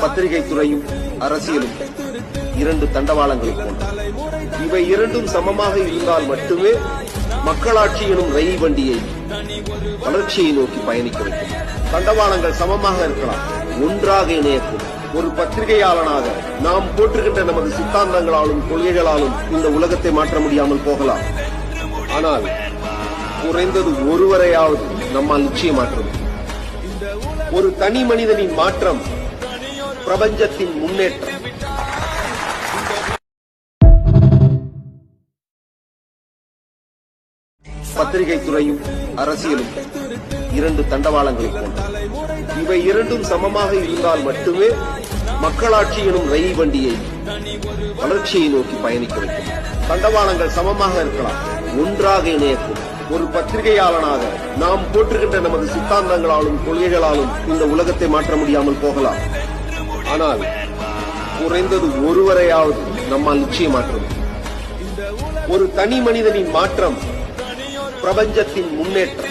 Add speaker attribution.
Speaker 1: பத்திரிகை துறையும் அரசியலும் இரண்டு தண்டவாளங்களை போன்றன. இவை இரண்டும் சமமாக இருந்தால் மட்டுமே மக்களாட்சி எனும் ரயில் வண்டியை வளர்ச்சியை நோக்கி பயணிக்க வைக்கும். தண்டவாளங்கள் சமமாக இருக்கலாம், ஒன்றாக இணையக்கும். ஒரு பத்திரிகையாளனாக நாம் போற்றுகின்ற நமது சித்தாந்தங்களாலும் கொள்கைகளாலும் இந்த உலகத்தை மாற்ற முடியாமல் போகலாம். ஆனால் குறைந்தது ஒருவரையாவது நம்மால் நிச்சயம் மாற்ற முடியும். ஒரு தனி மனிதனின் மாற்றம் பிரபஞ்சத்தின் முன்னேற்றம். பத்திரிகை துறையும் அரசியலும் இரண்டு தண்டவாளங்களை போன்றன. இவை இரண்டும் சமமாக இருந்தால் மட்டுமே மக்களாட்சி எனும் ரயில் வண்டியை வளர்ச்சியை நோக்கி பயணிக்க வைக்கும். தண்டவாளங்கள் சமமாக இருக்கலாம், ஒன்றாக இணையக்கும். ஒரு பத்திரிகையாளனாக நாம் போற்றுகின்ற நமது சித்தாந்தங்களாலும் கொள்கைகளாலும் இந்த உலகத்தை மாற்ற முடியாமல் போகலாம். ஆனால் குறைந்தது ஒருவரையாவது நம்மால் நிச்சயம் மாற்ற முடியும். ஒரு தனி மனிதனின் மாற்றம் பிரபஞ்சத்தின் முன்னேற்றம்.